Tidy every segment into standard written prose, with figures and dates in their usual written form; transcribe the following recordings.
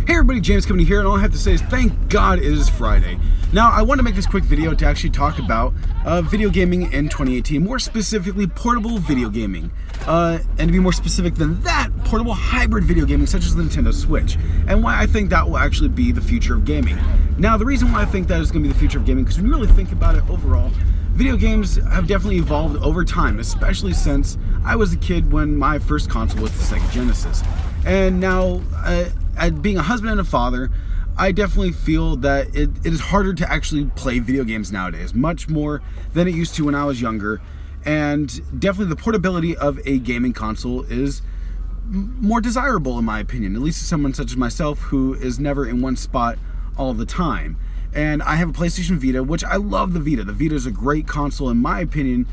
Hey everybody, James coming here, and all I have to say is thank God it is Friday. Now, I want to make this quick video to actually talk about video gaming in 2018, more specifically portable video gaming. And to be more specific than that, portable hybrid video gaming such as the Nintendo Switch, and why I think that will actually be the future of gaming. Now, the reason why I think that is going to be the future of gaming, because when you really think about it overall, video games have definitely evolved over time, especially since I was a kid when my first console was the Sega Genesis. And now, being a husband and a father, I definitely feel that it is harder to actually play video games nowadays, much more than it used to when I was younger. And definitely the portability of a gaming console is more desirable in my opinion, at least to someone such as myself who is never in one spot all the time. And I have a PlayStation Vita, which I love the Vita. The Vita is a great console in my opinion,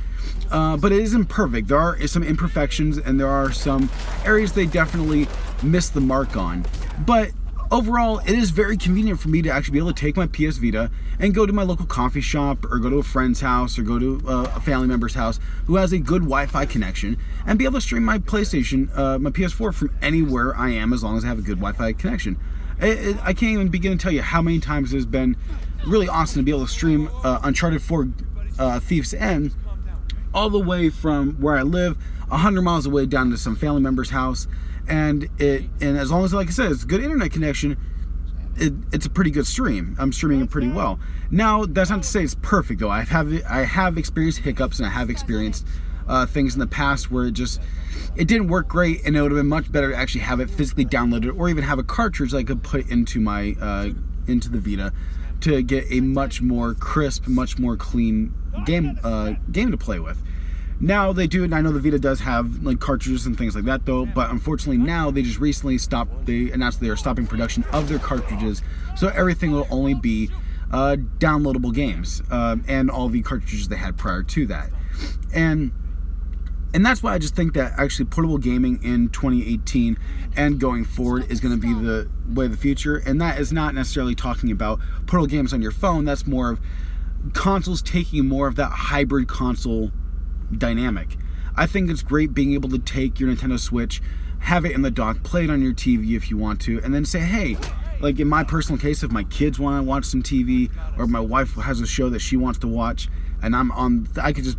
but it isn't perfect. There are some imperfections and there are some areas they definitely missed the mark on. But overall, it is very convenient for me to actually be able to take my PS Vita and go to my local coffee shop or go to a friend's house or go to a family member's house who has a good Wi-Fi connection and be able to stream my PlayStation, my PS4 from anywhere I am as long as I have a good Wi-Fi connection. I can't even begin to tell you how many times it has been really awesome to be able to stream Uncharted 4 Thief's End all the way from where I live 100 miles away down to some family member's house, and as long as, like I said, it's a good internet connection, it's a pretty good stream. I'm streaming it pretty well. Now, that's not to say it's perfect though. I have experienced hiccups and I have experienced things in the past where it didn't work great, and it would have been much better to actually have it physically downloaded or even have a cartridge that I could put into my into the Vita to get a much more crisp, much more clean game to play with. Now they do, and I know the Vita does have like cartridges and things like that though, but unfortunately now they just recently they announced they are stopping production of their cartridges, so everything will only be downloadable games and all the cartridges they had prior to that. And that's why I just think that actually portable gaming in 2018 and going forward is going to be the way of the future. And that is not necessarily talking about portable games on your phone. That's more of consoles taking more of that hybrid console dynamic. I think it's great being able to take your Nintendo Switch, have it in the dock, play it on your TV if you want to, and then say, hey, like in my personal case, if my kids want to watch some TV or if my wife has a show that she wants to watch and I could just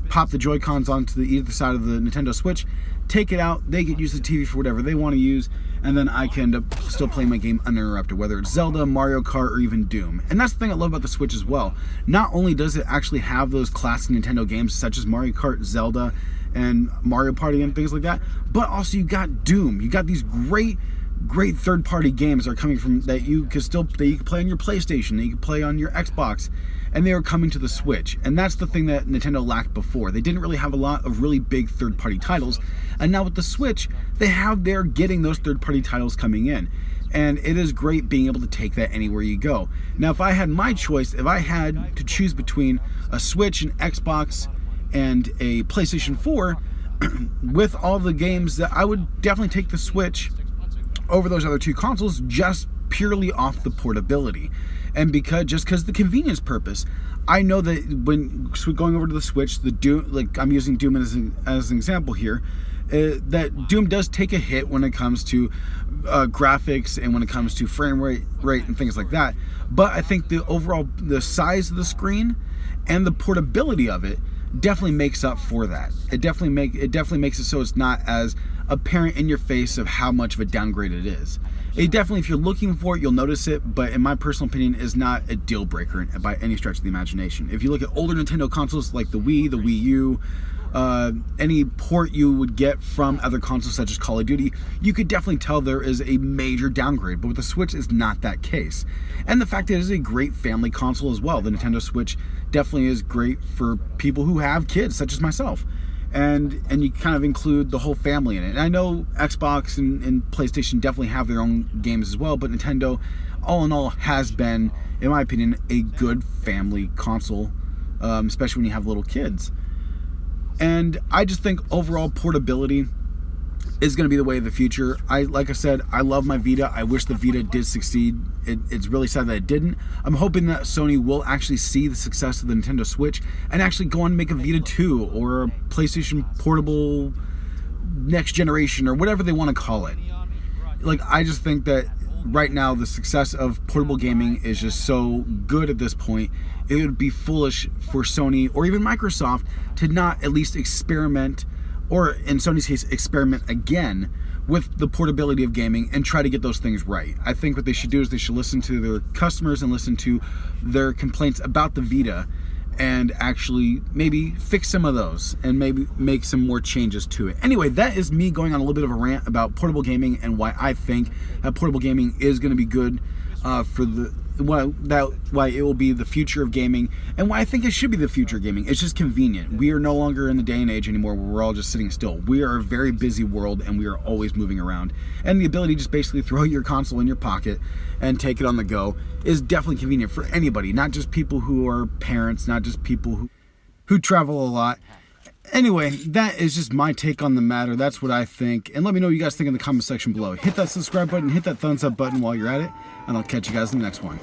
pop the Joy-Cons onto either side of the Nintendo Switch, take it out, they can use the TV for whatever they want to use, and then I can still play my game uninterrupted, whether it's Zelda, Mario Kart, or even Doom. And that's the thing I love about the Switch as well. Not only does it actually have those classic Nintendo games such as Mario Kart, Zelda, and Mario Party and things like that, but also you got Doom. You got these great third-party games that are coming from that you can play on your PlayStation, that you can play on your Xbox, and they are coming to the Switch. And that's the thing that Nintendo lacked before. They didn't really have a lot of really big third-party titles, and now with the Switch, they're getting those third-party titles coming in. And it is great being able to take that anywhere you go. Now, if I had my choice, if I had to choose between a Switch, an Xbox, and a PlayStation 4, with all the games, that I would definitely take the Switch over those other two consoles, just purely off the portability, and because the convenience purpose. I know that when going over to the Switch, the Doom, like I'm using Doom as an example here, that Doom does take a hit when it comes to graphics and when it comes to frame rate and things like that. But I think the size of the screen and the portability of it definitely makes up for that. It definitely makes it so it's not as apparent in your face of how much of a downgrade it is. It definitely, if you're looking for it, you'll notice it, but in my personal opinion, is not a deal breaker by any stretch of the imagination. If you look at older Nintendo consoles like the Wii, the Wii U, any port you would get from other consoles such as Call of Duty, you could definitely tell there is a major downgrade, but with the Switch it's not that case. And the fact that it is a great family console as well. The Nintendo Switch definitely is great for people who have kids such as myself, and you kind of include the whole family in it. And I know Xbox and PlayStation definitely have their own games as well, but Nintendo all in all has been, in my opinion, a good family console, especially when you have little kids. And I just think overall portability is going to be the way of the future. Like I said, I love my Vita. I wish the Vita did succeed. It's really sad that it didn't. I'm hoping that Sony will actually see the success of the Nintendo Switch and actually go on and make a Vita 2 or a PlayStation Portable next generation or whatever they want to call it. Like, I just think that right now the success of portable gaming is just so good at this point. It would be foolish for Sony or even Microsoft to not at least experiment, or in Sony's case, experiment again with the portability of gaming and try to get those things right. I think what they should do is they should listen to their customers and listen to their complaints about the Vita and actually maybe fix some of those and maybe make some more changes to it. Anyway, that is me going on a little bit of a rant about portable gaming and why I think that portable gaming is going to be good for the why it will be the future of gaming, and why I think it should be the future of gaming. It's just convenient. We are no longer in the day and age anymore where we're all just sitting still. We are a very busy world and we are always moving around. And the ability to just basically throw your console in your pocket and take it on the go is definitely convenient for anybody, not just people who are parents, not just people who travel a lot. Anyway, that is just my take on the matter. That's what I think. And let me know what you guys think in the comment section below. Hit that subscribe button, hit that thumbs up button while you're at it, and I'll catch you guys in the next one.